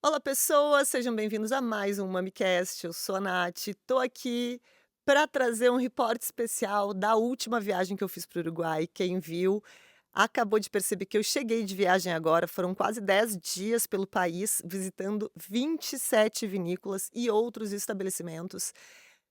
Olá, pessoas, sejam bem-vindos a mais um MamiCast. Eu sou a Nath, tô aqui para trazer um reporte especial da última viagem que eu fiz para o Uruguai. Quem viu acabou de perceber que eu cheguei de viagem agora, foram quase 10 dias pelo país, visitando 27 vinícolas e outros estabelecimentos.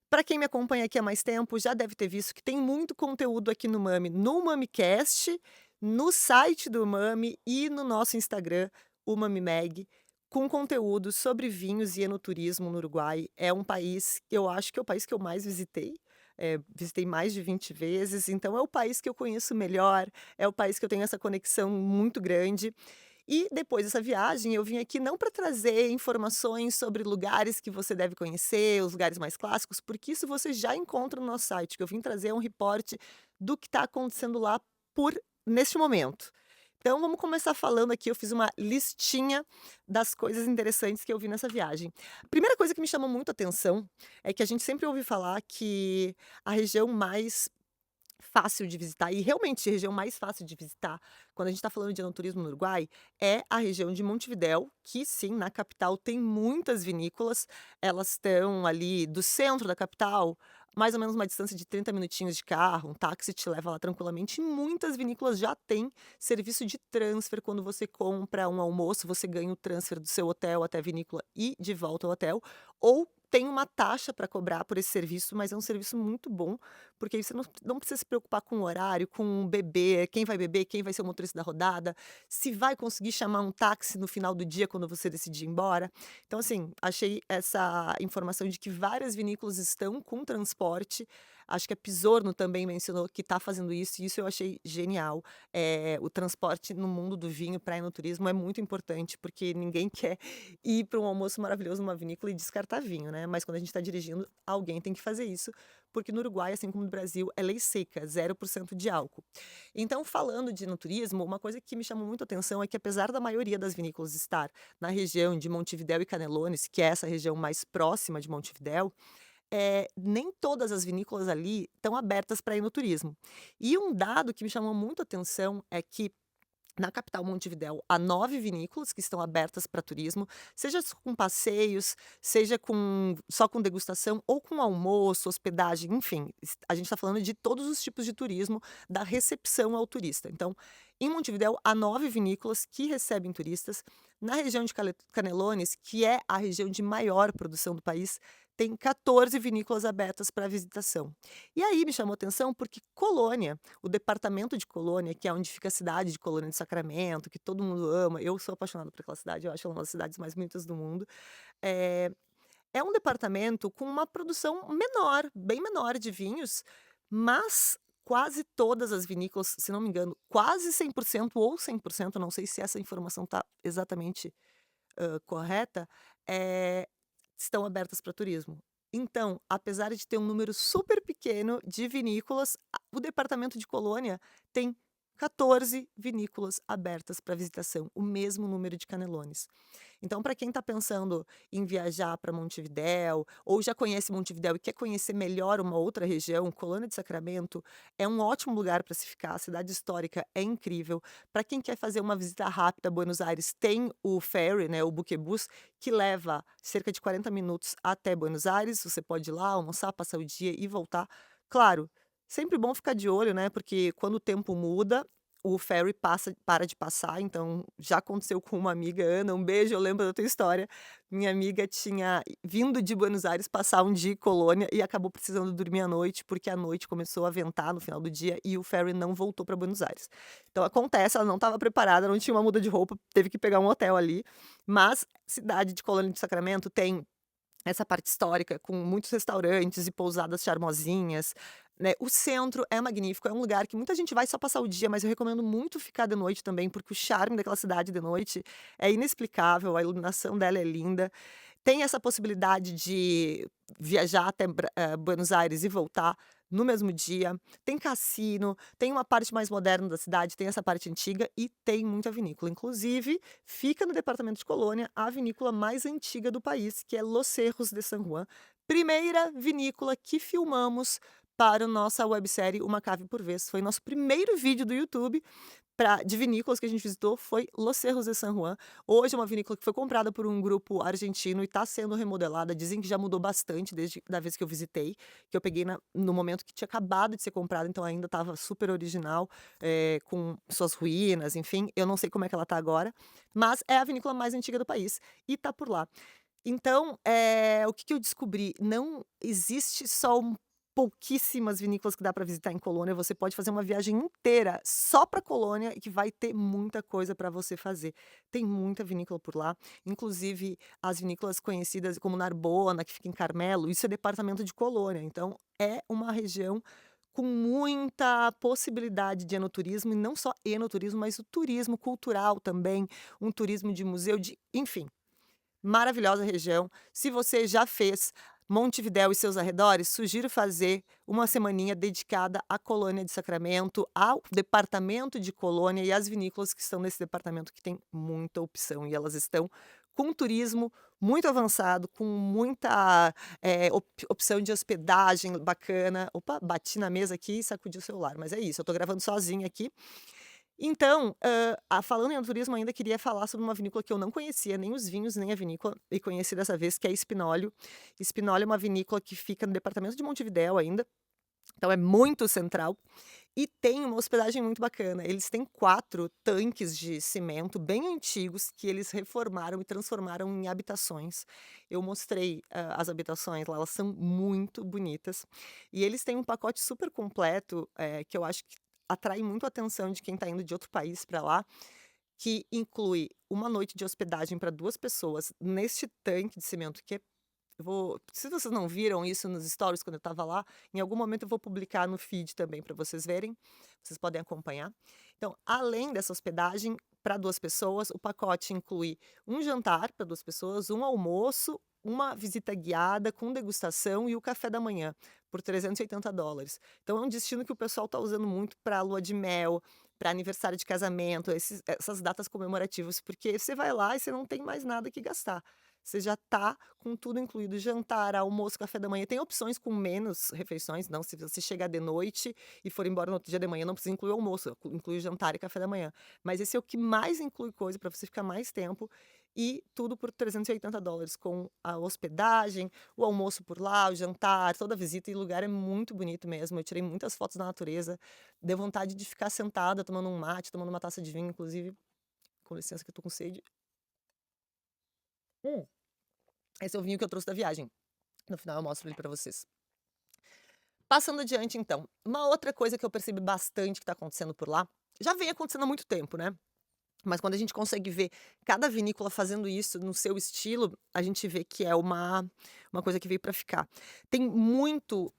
Para quem me acompanha aqui há mais tempo, já deve ter visto que tem muito conteúdo aqui no MamiCast, no site do Mami e no nosso Instagram, o MamiMag, com conteúdo sobre vinhos e enoturismo no Uruguai. É um país que eu acho que é o país que eu mais visitei. Visitei mais de 20 vezes, então é o país que eu conheço melhor, é o país que eu tenho essa conexão muito grande. E depois dessa viagem, eu vim aqui não para trazer informações sobre lugares que você deve conhecer, os lugares mais clássicos, porque isso você já encontra no nosso site. O que eu vim trazer é um reporte do que está acontecendo lá por neste momento. Então vamos começar falando aqui, eu fiz uma listinha das coisas interessantes que eu vi nessa viagem. A primeira coisa que me chamou muito a atenção é que a gente sempre ouve falar que a região mais fácil de visitar, e realmente a região mais fácil de visitar, quando a gente está falando de enoturismo no Uruguai, é a região de Montevidéu, que sim, na capital tem muitas vinícolas, elas estão ali do centro da capital, mais ou menos uma distância de 30 minutinhos de carro, um táxi te leva lá tranquilamente, e muitas vinícolas já têm serviço de transfer, quando você compra um almoço, você ganha o transfer do seu hotel até a vinícola e de volta ao hotel, ou tem uma taxa para cobrar por esse serviço, mas é um serviço muito bom, porque aí você não precisa se preocupar com o horário, com beber, quem vai ser o motorista da rodada, se vai conseguir chamar um táxi no final do dia quando você decidir ir embora. Então, assim, achei essa informação de que várias vinícolas estão com transporte. Acho que a Pisorno também mencionou que está fazendo isso, e isso eu achei genial. O transporte no mundo do vinho para enoturismo é muito importante, porque ninguém quer ir para um almoço maravilhoso numa vinícola e descartar vinho, né? Mas quando a gente está dirigindo, alguém tem que fazer isso, porque no Uruguai, assim como no Brasil, é lei seca, 0% de álcool. Então, falando de enoturismo, uma coisa que me chamou muito a atenção é que, apesar da maioria das vinícolas estar na região de Montevidéu e Canelones, que é essa região mais próxima de Montevidéu, nem todas as vinícolas ali estão abertas para enoturismo. E um dado que me chamou muito a atenção é que na capital Montevidéu, há 9 vinícolas que estão abertas para turismo, seja com passeios, seja só com degustação ou com almoço, hospedagem, enfim, a gente está falando de todos os tipos de turismo, da recepção ao turista. Então, em Montevidéu, há 9 vinícolas que recebem turistas. Na região de Canelones, que é a região de maior produção do país, tem 14 vinícolas abertas para visitação. E aí me chamou atenção porque Colônia, o departamento de Colônia, que é onde fica a cidade de Colônia de Sacramento, que todo mundo ama, eu sou apaixonada por aquela cidade, eu acho ela uma das cidades mais bonitas do mundo, eh, é um departamento com uma produção menor, bem menor de vinhos, mas quase todas as vinícolas, se não me engano, quase 100% ou 100%, não sei se essa informação está exatamente correta, eh, estão abertas para turismo. Então, apesar de ter um número super pequeno de vinícolas, o departamento de Colônia tem 14 vinícolas abertas para visitação, o mesmo número de Canelones. Então, para quem está pensando em viajar para Montevidéu, ou já conhece Montevidéu e quer conhecer melhor uma outra região, Colônia de Sacramento é um ótimo lugar para se ficar. A cidade histórica é incrível. Para quem quer fazer uma visita rápida a Buenos Aires, tem o ferry, né, o buquebus, que leva cerca de 40 minutos até Buenos Aires. Você pode ir lá, almoçar, passar o dia e voltar. Claro, sempre bom ficar de olho, né? Porque quando o tempo muda, o ferry para de passar, então já aconteceu com uma amiga, Ana, um beijo, eu lembro da tua história. Minha amiga tinha vindo de Buenos Aires passar um dia em Colônia e acabou precisando dormir à noite, porque à noite começou a ventar no final do dia e o ferry não voltou para Buenos Aires. Então acontece, ela não estava preparada, não tinha uma muda de roupa, teve que pegar um hotel ali, mas cidade de Colônia de Sacramento tem essa parte histórica, com muitos restaurantes e pousadas charmosinhas, né. O centro é magnífico, é um lugar que muita gente vai só passar o dia, mas eu recomendo muito ficar de noite também, porque o charme daquela cidade de noite é inexplicável, a iluminação dela é linda. Tem essa possibilidade de viajar até Buenos Aires e voltar no mesmo dia. Tem cassino, tem uma parte mais moderna da cidade, tem essa parte antiga e tem muita vinícola. Inclusive, fica no departamento de Colônia a vinícola mais antiga do país, que é Los Cerros de San Juan, primeira vinícola que filmamos para a nossa websérie Uma Cave por Vez. Foi nosso primeiro vídeo do YouTube de vinícolas que a gente visitou foi Los Cerros de San Juan. Hoje é uma vinícola que foi comprada por um grupo argentino e está sendo remodelada. Dizem que já mudou bastante desde da vez que eu visitei, que eu peguei no momento que tinha acabado de ser comprada, então ainda estava super original, com suas ruínas, enfim. Eu não sei como é que ela está agora, mas é a vinícola mais antiga do país e está por lá. Então, o que que eu descobri? Não existe só pouquíssimas vinícolas que dá para visitar em Colônia, você pode fazer uma viagem inteira só para Colônia e que vai ter muita coisa para você fazer. Tem muita vinícola por lá, inclusive as vinícolas conhecidas como Narbona, que fica em Carmelo, isso é departamento de Colônia, então é uma região com muita possibilidade de enoturismo, e não só enoturismo, mas o turismo cultural também, um turismo de museu, de enfim. Maravilhosa região. Se você já fez Montevidéu e seus arredores, sugiro fazer uma semaninha dedicada à Colônia de Sacramento, ao departamento de Colônia e às vinícolas que estão nesse departamento, que tem muita opção e elas estão com um turismo muito avançado, com muita, opção de hospedagem bacana. Opa, bati na mesa aqui e sacudi o celular, mas é isso, eu tô gravando sozinha aqui. Então, falando em turismo, ainda queria falar sobre uma vinícola que eu não conhecia, nem os vinhos, nem a vinícola, e conheci dessa vez, que é Espinólio. Espinólio é uma vinícola que fica no departamento de Montevidéu ainda, então é muito central, e tem uma hospedagem muito bacana. Eles têm 4 tanques de cimento bem antigos que eles reformaram e transformaram em habitações. Eu mostrei, as habitações lá, elas são muito bonitas. E eles têm um pacote super completo, que eu acho que atrai muito a atenção de quem está indo de outro país para lá, que inclui uma noite de hospedagem para 2 pessoas neste tanque de cimento que é eu vou se vocês não viram isso nos stories quando eu estava lá, em algum momento eu vou publicar no feed também para vocês verem, vocês podem acompanhar. Então, além dessa hospedagem para 2 pessoas, o pacote inclui um jantar para 2 pessoas, um almoço, uma visita guiada com degustação e o café da manhã, por $380. Então é um destino que o pessoal está usando muito para lua de mel, para aniversário de casamento, essas datas comemorativas, porque você vai lá e você não tem mais nada que gastar. Você já tá com tudo incluído, jantar, almoço, café da manhã. Tem opções com menos refeições, não, se você chegar de noite e for embora no outro dia de manhã, não precisa incluir almoço, inclui jantar e café da manhã. Mas esse é o que mais inclui coisa para você ficar mais tempo e tudo por $380, com a hospedagem, o almoço por lá, o jantar, toda a visita, e o lugar é muito bonito mesmo. Eu tirei muitas fotos da natureza, deu vontade de ficar sentada tomando um mate, tomando uma taça de vinho, inclusive. Com licença que eu tô com sede. Hum. Esse é o vinho que eu trouxe da viagem. No final eu mostro ele pra vocês. Passando adiante então, uma outra coisa que eu percebi bastante que tá acontecendo por lá, já vem acontecendo há muito tempo, né, mas quando a gente consegue ver cada vinícola fazendo isso no seu estilo, a gente vê que é uma coisa que veio pra ficar. Tem muito,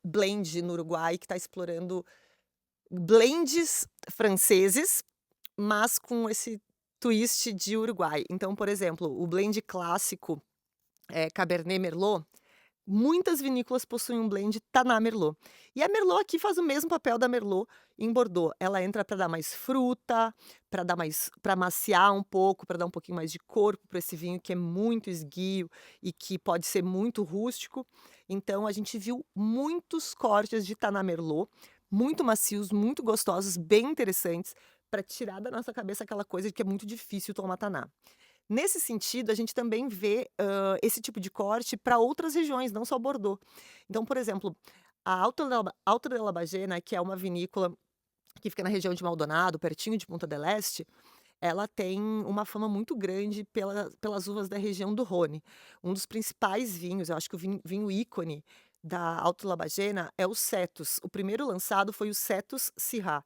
blend no Uruguai que tá explorando blends franceses, mas com esse twist de Uruguai. Então, por exemplo, o blend clássico, Cabernet Merlot, muitas vinícolas possuem um blend Taná Merlot. E a Merlot aqui faz o mesmo papel da Merlot em Bordeaux. Ela entra para dar mais fruta, para maciar um pouco, para dar um pouquinho mais de corpo para esse vinho que é muito esguio e que pode ser muito rústico. Então a gente viu muitos cortes de Taná Merlot, muito macios, muito gostosos, bem interessantes, para tirar da nossa cabeça aquela coisa de que é muito difícil tomar Taná. Nesse sentido, a gente também vê, esse tipo de corte para outras regiões, não só Bordeaux. Então, por exemplo, a Alto de la Bagena, que é uma vinícola que fica na região de Maldonado, pertinho de Punta del Este, ela tem uma fama muito grande pelas uvas da região do Rhône. Um dos principais vinhos, eu acho que o vinho ícone da Alto de la Bagena é o Cetus. O primeiro lançado foi o Cetus Syrah.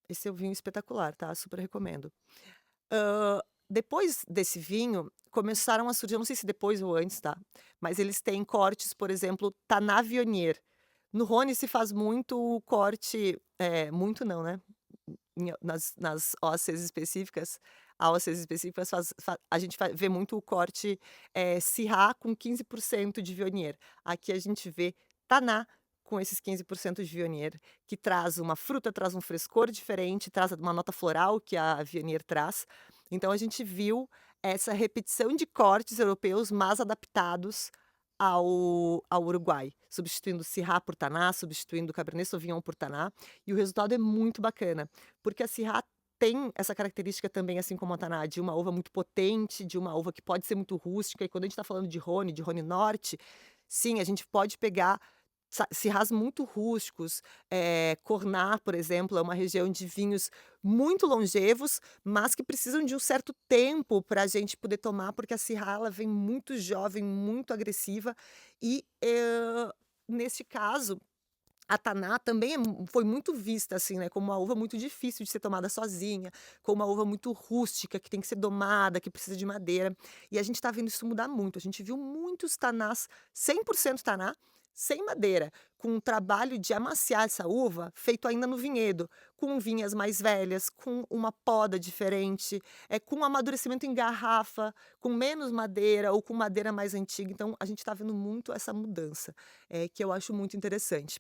Esse é um vinho espetacular, tá, super recomendo. Depois desse vinho, começaram a surgir, eu não sei se depois ou antes, tá, mas eles têm cortes, por exemplo, Taná Viognier. No Rhône se faz muito o corte, muito não, né, nas OCs específicas, a OCs específicas a gente vê muito o corte, Syrah com 15% de Viognier. Aqui a gente vê Taná com esses 15% de Viognier, que traz uma fruta, traz um frescor diferente, traz uma nota floral que a Viognier traz. Então a gente viu essa repetição de cortes europeus, mas adaptados ao Uruguai, substituindo Syrah por Taná, substituindo o Cabernet Sauvignon por Taná, e o resultado é muito bacana, porque a Syrah tem essa característica também, assim como a Taná, de uma uva muito potente, de uma uva que pode ser muito rústica, e quando a gente está falando de Rhône Norte, sim, a gente pode pegar Syrahs muito rústicos, Cornat, por exemplo, é uma região de vinhos muito longevos, mas que precisam de um certo tempo para a gente poder tomar, porque a Syrah ela vem muito jovem, muito agressiva e, nesse caso, a taná também foi muito vista, assim, né, como uma uva muito difícil de ser tomada sozinha, como uma uva muito rústica, que tem que ser domada, que precisa de madeira. E a gente está vendo isso mudar muito. A gente viu muitos tanás 100% taná, sem madeira, com um trabalho de amaciar essa uva feito ainda no vinhedo, com vinhas mais velhas, com uma poda diferente, com amadurecimento em garrafa, com menos madeira ou com madeira mais antiga. Então a gente está vendo muito essa mudança, que eu acho muito interessante.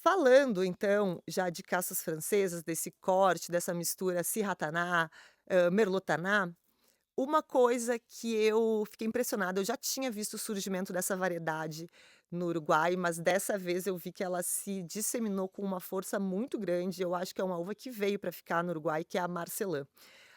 Falando então já de caças francesas, desse corte, dessa mistura Syrah-Taná, Merlot-Taná, uma coisa que eu fiquei impressionada, eu já tinha visto o surgimento dessa variedade no Uruguai, mas dessa vez eu vi que ela se disseminou com uma força muito grande, eu acho que é uma uva que veio para ficar no Uruguai, que é a Marcelã.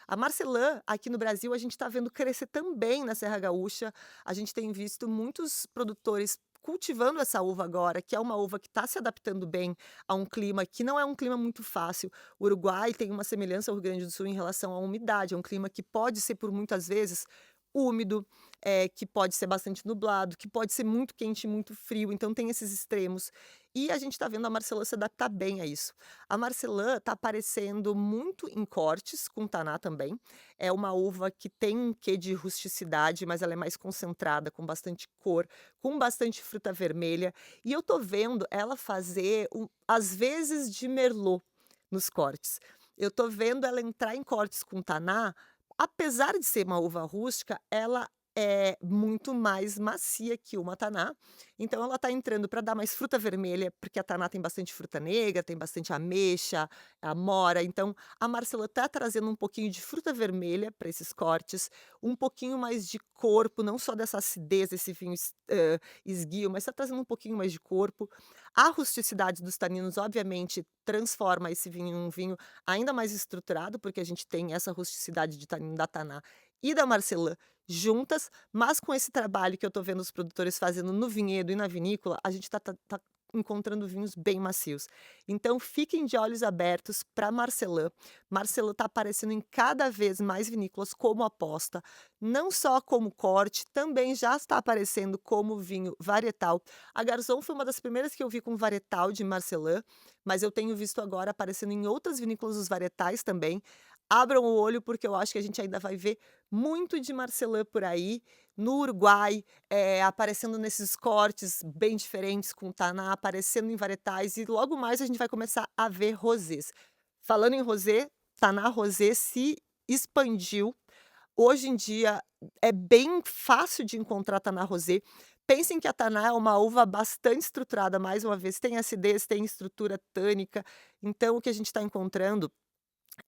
A Marcelã, aqui no Brasil, a gente está vendo crescer também na Serra Gaúcha. A gente tem visto muitos produtores cultivando essa uva agora, que é uma uva que está se adaptando bem a um clima que não é um clima muito fácil. O Uruguai tem uma semelhança ao Rio Grande do Sul em relação à umidade, é um clima que pode ser, por muitas vezes, úmido, que pode ser bastante nublado, que pode ser muito quente e muito frio, então tem esses extremos. E a gente está vendo a Marcelã se adaptar bem a isso. A Marcelã está aparecendo muito em cortes, com taná também. É uma uva que tem um quê de rusticidade, mas ela é mais concentrada, com bastante cor, com bastante fruta vermelha. E eu tô vendo ela fazer, às vezes, de merlot nos cortes. Eu tô vendo ela entrar em cortes com taná, apesar de ser uma uva rústica, ela é muito mais macia que uma taná, então ela tá entrando para dar mais fruta vermelha, porque a taná tem bastante fruta negra, tem bastante ameixa, amora, então a Marcela tá trazendo um pouquinho de fruta vermelha para esses cortes, um pouquinho mais de corpo, não só dessa acidez desse vinho esguio, mas tá trazendo um pouquinho mais de corpo. A rusticidade dos taninos, obviamente, transforma esse vinho em um vinho ainda mais estruturado, porque a gente tem essa rusticidade de tanino da taná e da Marcelã juntas, mas com esse trabalho que eu tô vendo os produtores fazendo no vinhedo e na vinícola, a gente tá encontrando vinhos bem macios. Então fiquem de olhos abertos para Marcelã. Marcelã tá aparecendo em cada vez mais vinícolas como aposta, não só como corte, também já está aparecendo como vinho varietal. A Garzon foi uma das primeiras que eu vi com varietal de Marcelã, mas eu tenho visto agora aparecendo em outras vinícolas os varietais também. Abram o olho, porque eu acho que a gente ainda vai ver muito de Marcelã por aí, no Uruguai, aparecendo nesses cortes bem diferentes com taná, aparecendo em varietais e logo mais a gente vai começar a ver rosés. Falando em rosé, taná rosé se expandiu. Hoje em dia é bem fácil de encontrar taná rosé. Pensem que a taná é uma uva bastante estruturada, mais uma vez, tem acidez, tem estrutura tânica, então o que a gente está encontrando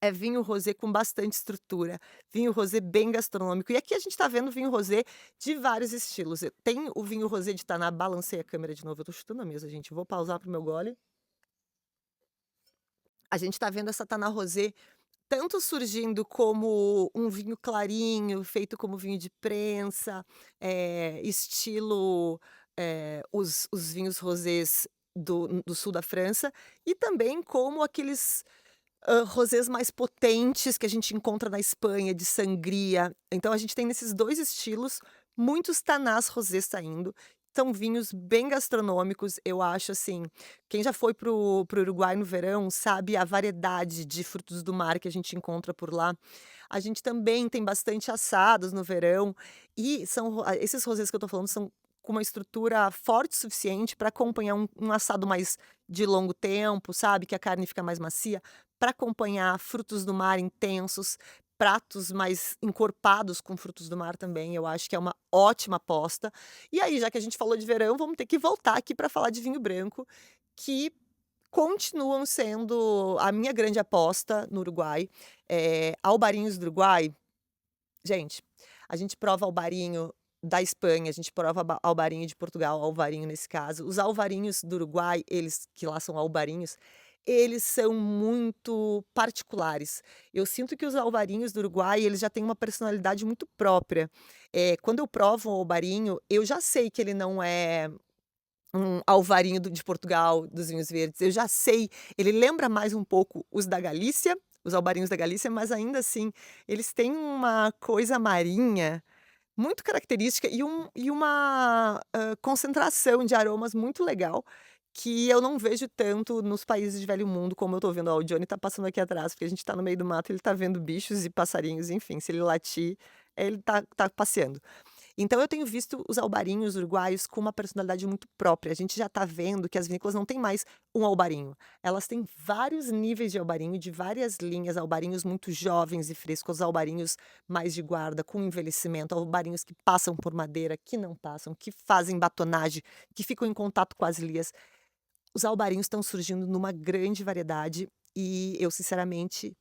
é vinho rosé com bastante estrutura, vinho rosé bem gastronômico. E aqui a gente está vendo vinho rosé de vários estilos. Tem o vinho rosé de taná, balancei a câmera de novo, eu tô chutando a mesa, gente, vou pausar para o meu gole. A gente está vendo essa taná rosé tanto surgindo como um vinho clarinho, feito como vinho de prensa, estilo, os vinhos rosés do sul da França, e também como aqueles rosés mais potentes que a gente encontra na Espanha, de sangria. Então a gente tem nesses 2 estilos muitos tanás rosés saindo. São vinhos bem gastronômicos, eu acho, assim, quem já foi para o Uruguai no verão sabe a variedade de frutos do mar que a gente encontra por lá. A gente também tem bastante assados no verão e esses rosés que eu tô falando são com uma estrutura forte o suficiente para acompanhar um assado mais de longo tempo, sabe, que a carne fica mais macia para acompanhar frutos do mar intensos, pratos mais encorpados com frutos do mar também, eu acho que é uma ótima aposta. E aí, já que a gente falou de verão, vamos ter que voltar aqui para falar de vinho branco, que continuam sendo a minha grande aposta no Uruguai. Albarinhos do Uruguai, gente, a gente prova albarinho da Espanha, a gente prova albarinho de Portugal, alvarinho nesse caso. Os alvarinhos do Uruguai, eles que lá são albarinhos, eles são muito particulares. Eu sinto que os alvarinhos do Uruguai, eles já têm uma personalidade muito própria. Quando eu provo um alvarinho, eu já sei que ele não é um alvarinho de Portugal, dos vinhos verdes. Eu já sei, ele lembra mais um pouco os da Galícia, os albarinhos da Galícia, mas ainda assim, eles têm uma coisa marinha muito característica e uma, concentração de aromas muito legal, que eu não vejo tanto nos países de velho mundo, como eu tô vendo. Ó, o Johnny tá passando aqui atrás, porque a gente tá no meio do mato, ele tá vendo bichos e passarinhos, enfim, se ele latir, ele tá passeando. Então eu tenho visto os albarinhos uruguaios com uma personalidade muito própria. A gente já está vendo que as vinícolas não têm mais um albarinho. Elas têm vários níveis de albarinho, de várias linhas, albarinhos muito jovens e frescos, albarinhos mais de guarda, com envelhecimento, albarinhos que passam por madeira, que não passam, que fazem batonagem, que ficam em contato com as lias. Os albarinhos estão surgindo numa grande variedade e eu sinceramente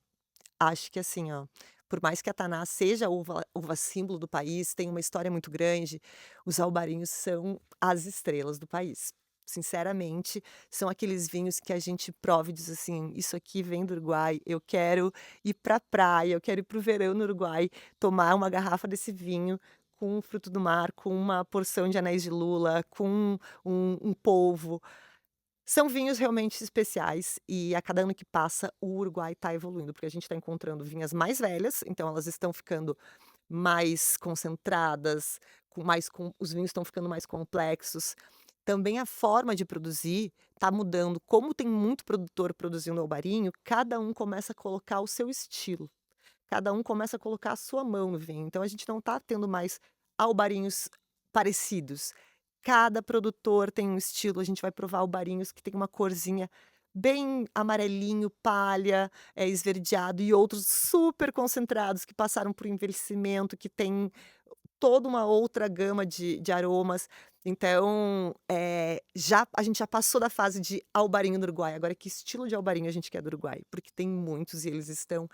acho que assim, ó, por mais que a taná seja a uva símbolo do país, tem uma história muito grande, os albarinhos são as estrelas do país. Sinceramente, são aqueles vinhos que a gente prova e diz assim: "Isso aqui vem do Uruguai, eu quero ir pra praia, eu quero ir para o verão no Uruguai, tomar uma garrafa desse vinho com um fruto do mar, com uma porção de anéis de lula, com um polvo". São vinhos realmente especiais e a cada ano que passa o Uruguai está evoluindo, porque a gente está encontrando vinhas mais velhas, então elas estão ficando mais concentradas, com os vinhos estão ficando mais complexos. Também a forma de produzir está mudando, como tem muito produtor produzindo albarinho, cada um começa a colocar o seu estilo, cada um começa a colocar a sua mão no vinho, então a gente não está tendo mais albarinhos parecidos. Cada produtor tem um estilo, a gente vai provar albarinhos que tem uma corzinha bem amarelinho, palha, esverdeado e outros super concentrados que passaram por envelhecimento, que tem toda uma outra gama de aromas. Então, já a gente já passou da fase de albarinho do Uruguai, agora que estilo de albarinho a gente quer do Uruguai? Porque tem muitos e eles estão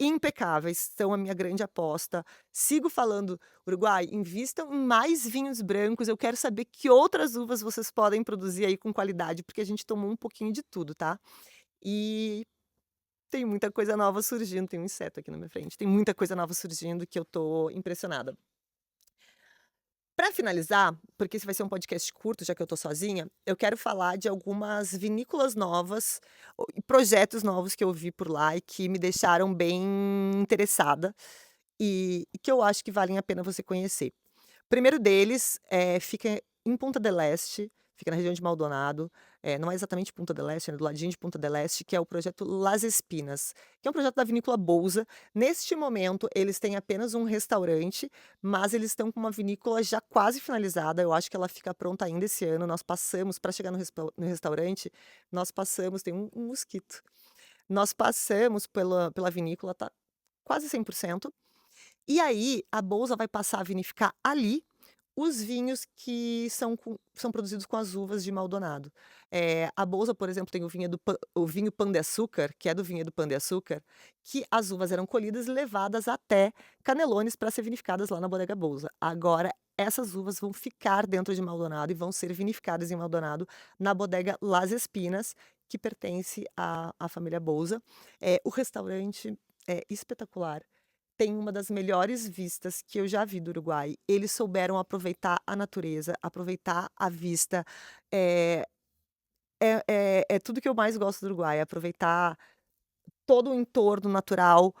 impecáveis, são a minha grande aposta. Sigo falando: "Uruguai, invistam em mais vinhos brancos, eu quero saber que outras uvas vocês podem produzir aí com qualidade", porque a gente tomou um pouquinho de tudo, tá. E tem muita coisa nova surgindo, tem um inseto aqui na minha frente, tem muita coisa nova surgindo que eu tô impressionada. Para finalizar, porque esse vai ser um podcast curto, já que eu tô sozinha, eu quero falar de algumas vinícolas novas e projetos novos que eu vi por lá e que me deixaram bem interessada e que eu acho que valem a pena você conhecer. O primeiro deles, fica em Punta del Este, fica na região de Maldonado, não é exatamente Punta del Este, é do ladinho de Punta del Este, que é o projeto Las Espinas, que é um projeto da vinícola Bolsa. Neste momento, eles têm apenas um restaurante, mas eles estão com uma vinícola já quase finalizada, eu acho que ela fica pronta ainda esse ano. Nós passamos para chegar no restaurante, nós passamos tem um mosquito. Nós passamos pela vinícola, tá quase 100%. E aí, a Bolsa vai passar a vinificar ali os vinhos que são produzidos com as uvas de Maldonado. A Bolsa, por exemplo, tem o vinho Pão de Açúcar, que é do vinhedo Pão de Açúcar, que as uvas eram colhidas e levadas até Canelones para ser vinificadas lá na Bodega Bolsa. Agora, essas uvas vão ficar dentro de Maldonado e vão ser vinificadas em Maldonado, na Bodega Las Espinas, que pertence à família Bolsa. O restaurante é espetacular. Tem uma das melhores vistas que eu já vi do Uruguai. Eles souberam aproveitar a natureza, aproveitar a vista. Eh, é tudo que eu mais gosto do Uruguai, é aproveitar todo o entorno natural,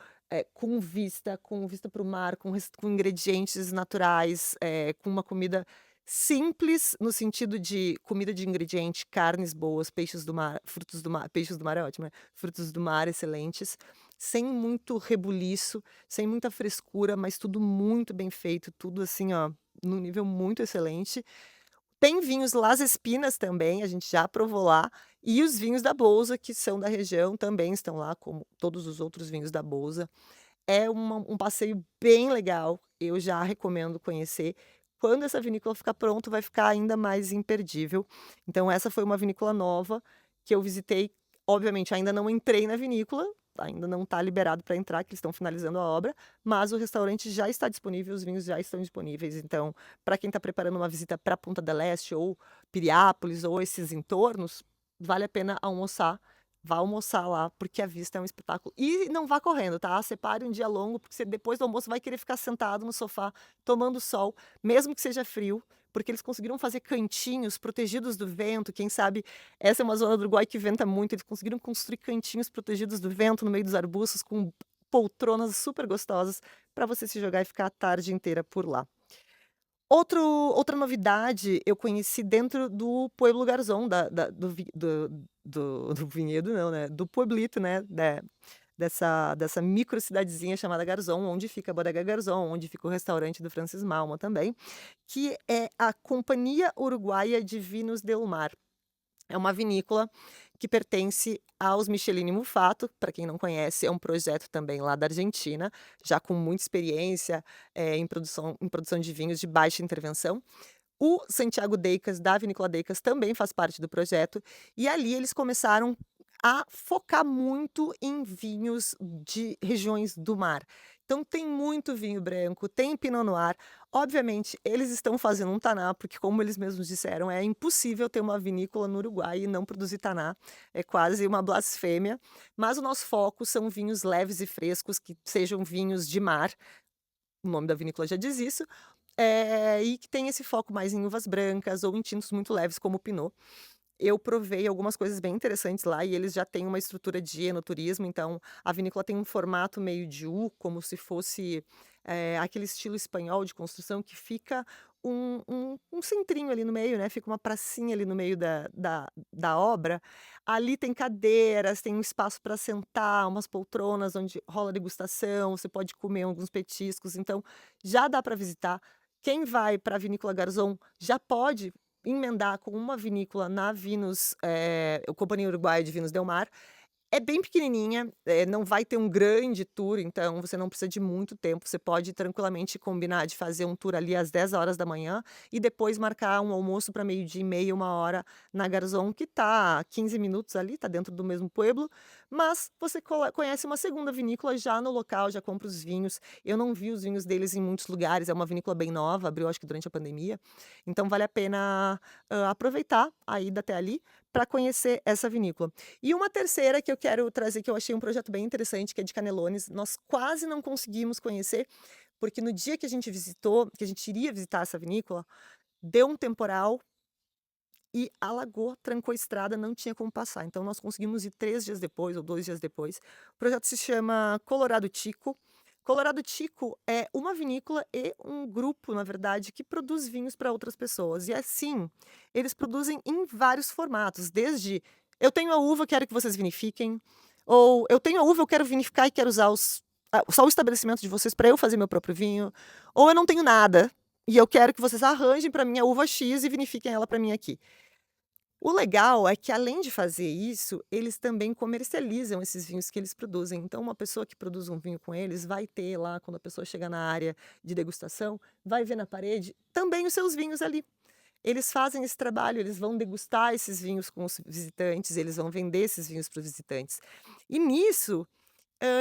com vista para o mar, com ingredientes naturais, com uma comida simples, no sentido de comida de ingrediente, carnes boas, peixes do mar, frutos do mar, peixes do mar é ótimo, né, frutos do mar excelentes, sem muito rebuliço, sem muita frescura, mas tudo muito bem feito, tudo assim, ó, num nível muito excelente. Tem vinhos Las Espinas também, a gente já provou lá, e os vinhos da Bolsa, que são da região, também estão lá, como todos os outros vinhos da Bolsa. É um passeio bem legal, eu já recomendo conhecer. Quando essa vinícola ficar pronto, vai ficar ainda mais imperdível. Então essa foi uma vinícola nova que eu visitei, obviamente ainda não entrei na vinícola, ainda não está liberado para entrar, que eles estão finalizando a obra, mas o restaurante já está disponível, os vinhos já estão disponíveis. Então, para quem está preparando uma visita para Punta del Este ou Piriápolis ou esses entornos, vale a pena almoçar. Vá almoçar lá, porque a vista é um espetáculo. E não vá correndo, tá? Separe um dia longo, porque você depois do almoço vai querer ficar sentado no sofá, tomando sol, mesmo que seja frio, porque eles conseguiram fazer cantinhos protegidos do vento. Quem sabe essa é uma zona do Uruguai que venta muito, eles conseguiram construir cantinhos protegidos do vento no meio dos arbustos, com poltronas super gostosas para você se jogar e ficar a tarde inteira por lá. Outra novidade eu conheci dentro do Pueblo Garzón, do vinhedo não, né, do pueblito, né, dessa micro cidadezinha chamada Garzón, onde fica a Bodega Garzón, onde fica o restaurante do Francis Malma também, que é a Companhia Uruguaia de Vinos Del Mar. É uma vinícola que pertence aos Michelin Mufato. Para quem não conhece, é um projeto também lá da Argentina, já com muita experiência, em produção de vinhos de baixa intervenção. O Santiago Deicas, da Vinícola Deicas, também faz parte do projeto, e ali eles começaram a focar muito em vinhos de regiões do mar. Então tem muito vinho branco, tem Pinot Noir. Obviamente, eles estão fazendo um taná, porque como eles mesmos disseram, é impossível ter uma vinícola no Uruguai e não produzir taná, é quase uma blasfêmia. Mas o nosso foco são vinhos leves e frescos, que sejam vinhos de mar, o nome da vinícola já diz isso, e que tem esse foco mais em uvas brancas ou em tintos muito leves, como o Pinot. Eu provei algumas coisas bem interessantes lá e eles já têm uma estrutura de enoturismo, então a vinícola tem um formato meio de U, como se fosse aquele estilo espanhol de construção que fica um centrinho ali no meio, né? Fica uma pracinha ali no meio da obra. Ali tem cadeiras, tem um espaço para sentar, umas poltronas onde rola degustação, você pode comer alguns petiscos, então já dá para visitar. Quem vai para a Vinícola Garzón já pode emendar com uma vinícola na Vinus, o Companhia Uruguaia de Vinhos Del Mar. É bem pequenininha, não vai ter um grande tour, então você não precisa de muito tempo, você pode tranquilamente combinar de fazer um tour ali às 10 horas da manhã e depois marcar um almoço para meio-dia e meia, 1 hora na Garzón, que tá a 15 minutos ali, tá dentro do mesmo pueblo, mas você conhece uma segunda vinícola já no local, já compra os vinhos. Eu não vi os vinhos deles em muitos lugares, é uma vinícola bem nova, abriu acho que durante a pandemia, então vale a pena, aproveitar a ida até ali para conhecer essa vinícola. E uma terceira que eu quero trazer, que eu achei um projeto bem interessante, que é de Canelones, nós quase não conseguimos conhecer, porque no dia que a gente visitou, que a gente iria visitar essa vinícola, deu um temporal e alagou, trancou a estrada, não tinha como passar. Então nós conseguimos ir 3 dias depois ou 2 dias depois. O projeto se chama Colorado Chico. Colorado Chico é uma vinícola e um grupo, na verdade, que produz vinhos para outras pessoas. E assim, eles produzem em vários formatos, desde eu tenho a uva, quero que vocês vinifiquem, ou eu tenho a uva, eu quero vinificar e quero usar só o estabelecimento de vocês para eu fazer meu próprio vinho, ou eu não tenho nada e eu quero que vocês arranjem para mim a uva X e vinifiquem ela para mim aqui. O legal é que, além de fazer isso, eles também comercializam esses vinhos que eles produzem. Então, uma pessoa que produz um vinho com eles vai ter lá, quando a pessoa chega na área de degustação, vai ver na parede também os seus vinhos ali. Eles fazem esse trabalho, eles vão degustar esses vinhos com os visitantes, eles vão vender esses vinhos para os visitantes. E nisso,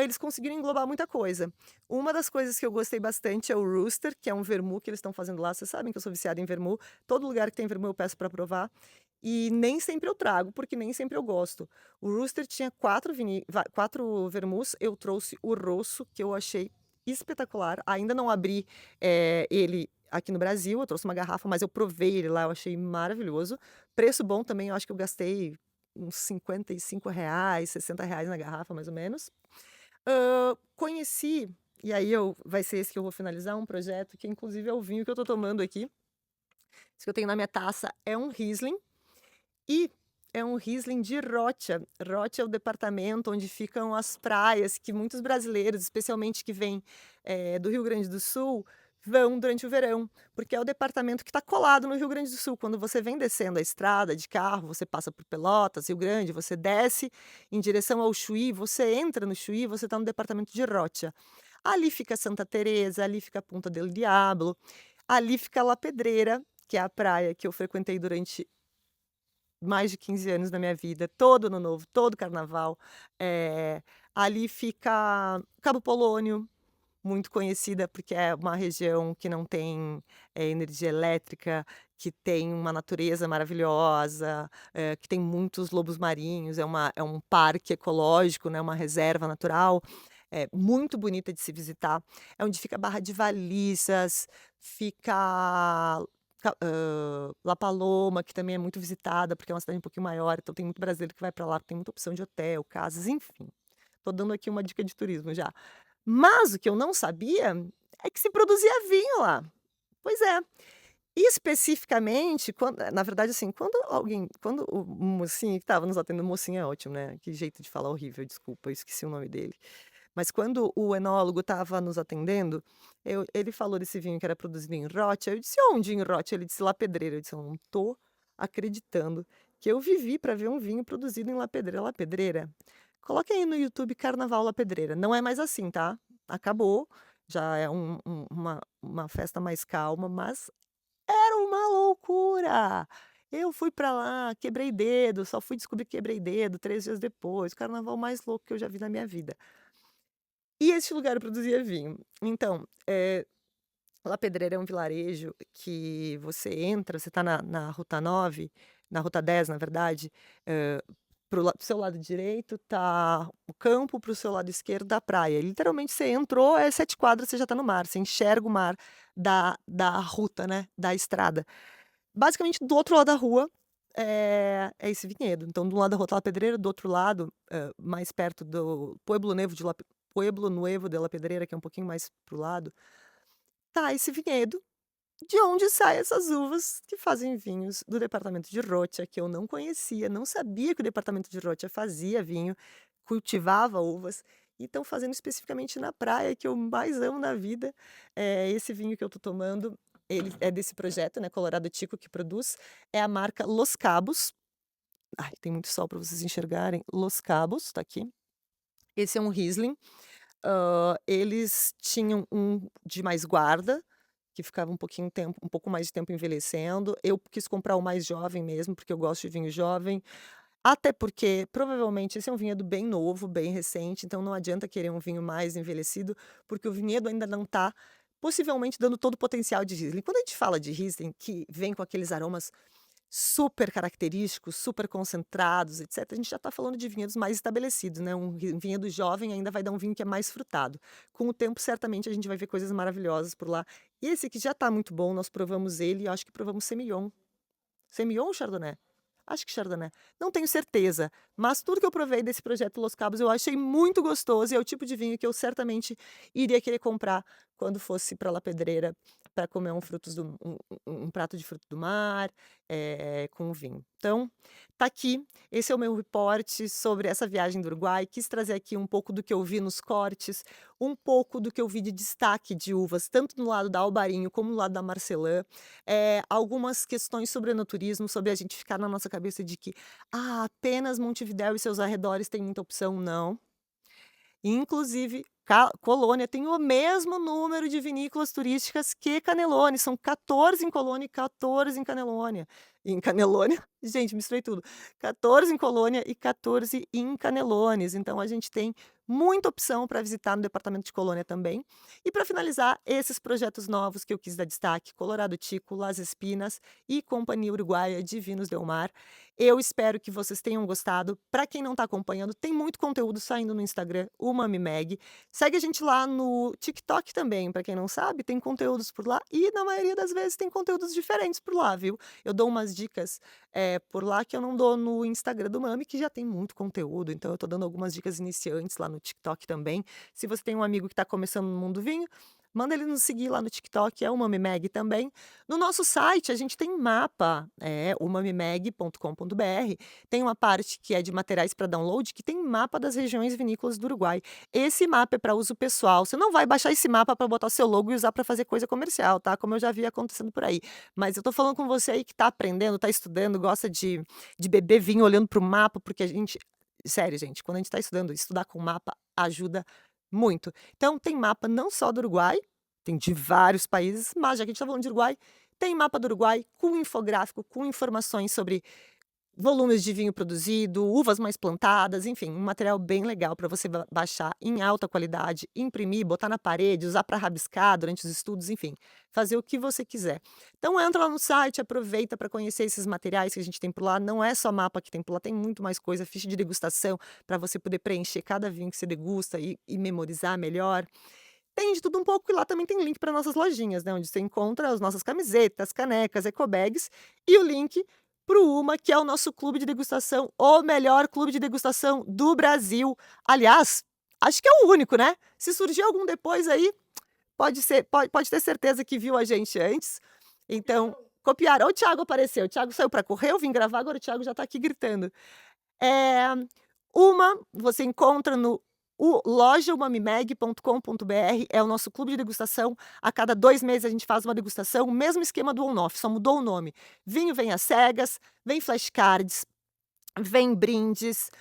eles conseguiram englobar muita coisa. Uma das coisas que eu gostei bastante é o Rooster, que é um vermut que eles estão fazendo lá. Vocês sabem que eu sou viciada em vermut. Todo lugar que tem vermut eu peço para provar. E nem sempre eu trago, porque nem sempre eu gosto. O Rooster tinha 4 vermuts, eu trouxe o Rosso, que eu achei espetacular. Ainda não abri ele aqui no Brasil, eu trouxe uma garrafa, mas eu provei ele lá, eu achei maravilhoso. Preço bom também, eu acho que eu gastei uns R$ 55, R$ 60 na garrafa, mais ou menos. Conheci, e aí vai ser esse que eu vou finalizar, um projeto que inclusive é o vinho que eu tô tomando aqui. Esse que eu tenho na minha taça é um Riesling, e é um Riesling de Rocha. Rocha é o departamento onde ficam as praias que muitos brasileiros, especialmente que vêm do Rio Grande do Sul, vão durante o verão, porque é o departamento que está colado no Rio Grande do Sul. Quando você vem descendo a estrada de carro, você passa por Pelotas, Rio Grande, você desce em direção ao Chuí, você entra no Chuí, você está no departamento de Rocha. Ali fica Santa Teresa, ali fica Punta del Diablo, ali fica La Pedreira, que é a praia que eu frequentei durante mais de 15 anos da minha vida, todo ano novo, todo carnaval. Ali fica Cabo Polônio, muito conhecida, porque é uma região que não tem, energia elétrica, que tem uma natureza maravilhosa, que tem muitos lobos marinhos, é um parque ecológico, né, uma reserva natural, muito bonita de se visitar. É onde fica Barra de Valissas, fica La Paloma, que também é muito visitada, porque é uma cidade um pouquinho maior, então tem muito brasileiro que vai para lá, tem muita opção de hotel, casas, enfim. Tô dando aqui uma dica de turismo já. Mas o que eu não sabia é que se produzia vinho lá. Pois é. Especificamente, na verdade, assim, quando o mocinho que estava nos atendendo, mocinho é ótimo, né, que jeito de falar horrível, desculpa, eu esqueci o nome dele. Mas quando o enólogo estava nos atendendo, ele falou desse vinho que era produzido em Rocha, eu disse: "Onde em Rocha?" Ele disse: "La Pedreira", eu disse: "Eu não tô acreditando que eu vivi para ver um vinho produzido em La Pedreira". La Pedreira, coloque aí no YouTube Carnaval La Pedreira, não é mais assim, tá, acabou, já é uma festa mais calma, mas era uma loucura. Eu fui pra lá, quebrei dedo, só fui descobrir que quebrei dedo 3 dias depois, o carnaval mais louco que eu já vi na minha vida. E esse lugar produzia vinho. Então, La Pedreira é um vilarejo que você entra, você tá na Ruta 9, na Ruta 10, na verdade, para o seu lado direito tá o campo, para o seu lado esquerdo a praia. Literalmente você entrou, é 7 quadras, você já tá no mar, você enxerga o mar da ruta, né, da estrada. Basicamente, do outro lado da rua, é esse vinhedo. Então, de um lado da Rua La Pedreira, do outro lado, mais perto do Pueblo Nuevo de La Pedreira, que é um pouquinho mais para o lado, tá esse vinhedo, de onde saem essas uvas que fazem vinhos do departamento de Rocha, que eu não conhecia, não sabia que o departamento de Rocha fazia vinho, cultivava uvas, e estão fazendo especificamente na praia, que eu mais amo na vida. Esse vinho que eu tô tomando, ele é desse projeto, né, Colorado Tico que produz, é a marca Los Cabos. Ai, tem muito sol para vocês enxergarem. Los Cabos, tá aqui. Esse é um Riesling. Eles tinham um de mais guarda, que ficava um pouco mais de tempo envelhecendo. Eu quis comprar o mais jovem mesmo, porque eu gosto de vinho jovem, até porque provavelmente esse é um vinhedo bem novo, bem recente, então não adianta querer um vinho mais envelhecido, porque o vinhedo ainda não está possivelmente dando todo o potencial de Riesling. Quando a gente fala de Riesling, que vem com aqueles aromas super característicos, super concentrados, etcétera, a gente já está falando de vinhedos mais estabelecidos, né, um vinhedo jovem ainda vai dar um vinho que é mais frutado. Com o tempo, certamente, a gente vai ver coisas maravilhosas por lá. E esse aqui já está muito bom, nós provamos ele e acho que provamos Semillon. Semillon ou Chardonnay? Acho que Chardonnay. Não tenho certeza, mas tudo que eu provei desse projeto Los Cabos eu achei muito gostoso e é o tipo de vinho que eu certamente iria querer comprar quando fosse para La Pedreira para comer um prato de fruto do mar, com vinho. Então, tá aqui, esse é o meu reporte sobre essa viagem do Uruguai. Quis trazer aqui um pouco do que eu vi nos cortes, um pouco do que eu vi de destaque de uvas, tanto no lado da Albarinho como no lado da Marcelã. Algumas questões sobre enoturismo, sobre a gente ficar na nossa cabeça de que apenas Montevidéu e seus arredores têm muita opção, não. Inclusive, Colônia tem o mesmo número de vinícolas turísticas que Canelone, são 14 em Colônia e 14 em Canelônia. Em Canelônia, gente, misturei tudo. 14 em Colônia e 14 em Canelones, então a gente tem muita opção para visitar no departamento de Colônia também. E para finalizar, esses projetos novos que eu quis dar destaque, Colorado Tico, Las Espinas e Companhia Uruguaia de Vinhos Del Mar. Eu espero que vocês tenham gostado. Para quem não está acompanhando, tem muito conteúdo saindo no Instagram, o Mami Mag. Segue a gente lá no TikTok também, para quem não sabe, tem conteúdos por lá e na maioria das vezes tem conteúdos diferentes por lá, viu. Eu dou umas dicas, por lá que eu não dou no Instagram do Mami, que já tem muito conteúdo, então eu tô dando algumas dicas iniciantes lá no TikTok também. Se você tem um amigo que está começando no mundo vinho, manda ele nos seguir lá no TikTok, é o Mami Mag também. No nosso site a gente tem mapa, o mamimag.com.br, tem uma parte que é de materiais para download, que tem mapa das regiões vinícolas do Uruguai. Esse mapa é para uso pessoal, você não vai baixar esse mapa para botar seu logo e usar para fazer coisa comercial, tá, como eu já vi acontecendo por aí. Mas eu tô falando com você aí que tá aprendendo, tá estudando, gosta de beber vinho olhando para o mapa, porque a gente sério gente, quando a gente tá estudando, estudar com mapa ajuda muito. Então tem mapa não só do Uruguai, tem de vários países, mas já que a gente tá falando de Uruguai, tem mapa do Uruguai com infográfico, com informações sobre volumes de vinho produzido, uvas mais plantadas, enfim, um material bem legal para você baixar em alta qualidade, imprimir, botar na parede, usar para rabiscar durante os estudos, enfim, fazer o que você quiser. Então entra lá no site, aproveita para conhecer esses materiais que a gente tem por lá. Não é só mapa que tem por lá, tem muito mais coisa, ficha de degustação para você poder preencher cada vinho que você degusta e memorizar melhor. Tem de tudo um pouco e lá também tem link para nossas lojinhas, né, onde você encontra as nossas camisetas, canecas, ecobags e o link para o Uma, que é o nosso clube de degustação, o melhor clube de degustação do Brasil. Aliás, acho que é o único, né. Se surgir algum depois aí, pode ter certeza que viu a gente antes, então copiaram. Ó, o Thiago apareceu, o Thiago saiu para correr, eu vim gravar, agora o Thiago já está aqui gritando. Eh, Uma, você encontra no lojaumamimeg.com.br, é o nosso clube de degustação. A cada 2 meses a gente faz uma degustação, o mesmo esquema do on-off, só mudou o nome. Vinho vem às cegas, vem flashcards, vem brindes,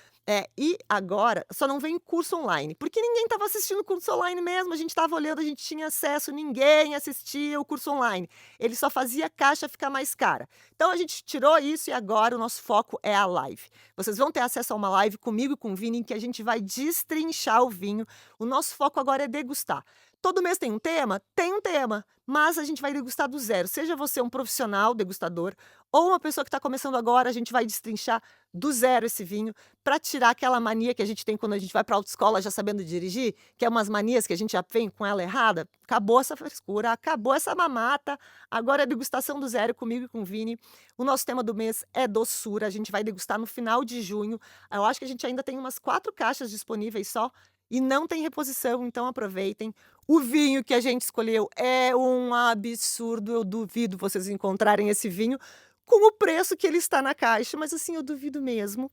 e agora só não vem curso online, porque ninguém estava assistindo o curso online mesmo, a gente estava olhando, a gente tinha acesso, ninguém assistia o curso online, ele só fazia a caixa ficar mais cara. Então a gente tirou isso e agora o nosso foco é a live. Vocês vão ter acesso a uma live comigo e com o Vini, em que a gente vai destrinchar o vinho, o nosso foco agora é degustar. Todo mês tem um tema? Tem um tema, mas a gente vai degustar do zero, seja você um profissional degustador ou uma pessoa que está começando agora, a gente vai destrinchar do zero esse vinho, para tirar aquela mania que a gente tem quando a gente vai para autoescola já sabendo dirigir, que é umas manias que a gente já vem com ela errada. Acabou essa frescura, acabou essa mamata, agora é degustação do zero comigo e com o Vini. O nosso tema do mês é doçura, a gente vai degustar no final de junho. Eu acho que a gente ainda tem umas 4 caixas disponíveis só, e não tem reposição, então aproveitem. O vinho que a gente escolheu é um absurdo, eu duvido vocês encontrarem esse vinho com o preço que ele está na caixa, mas assim, eu duvido mesmo,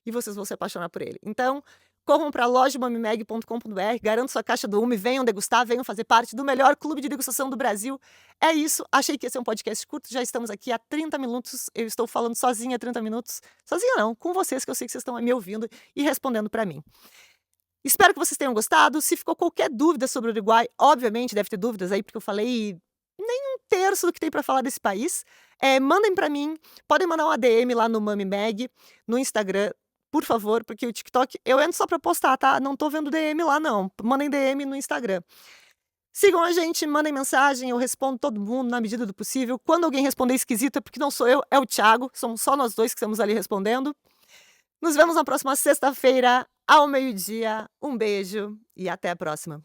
e vocês vão se apaixonar por ele. Então, corram para lojamamimeg.com.br, garantam sua caixa do Uma e venham degustar, venham fazer parte do melhor clube de degustação do Brasil. É isso, achei que ia ser um podcast curto, já estamos aqui há 30 minutos, eu estou falando sozinha há 30 minutos. Sozinha não, com vocês, que eu sei que vocês estão me ouvindo e respondendo para mim. Espero que vocês tenham gostado. Se ficou qualquer dúvida sobre o Uruguai, obviamente deve ter dúvidas aí, porque eu falei nem um terço do que tem para falar desse país. Mandem para mim, podem mandar um ADM lá no Mami Mag, no Instagram, por favor, porque o TikTok eu entro só para postar, tá? Não tô vendo DM lá não. Mandem DM no Instagram. Sigam a gente, mandem mensagem, eu respondo todo mundo na medida do possível. Quando alguém responder esquisito é porque não sou eu, é o Thiago. Somos só nós dois que estamos ali respondendo. Nos vemos na próxima sexta-feira, ao meio-dia. Um beijo e até a próxima.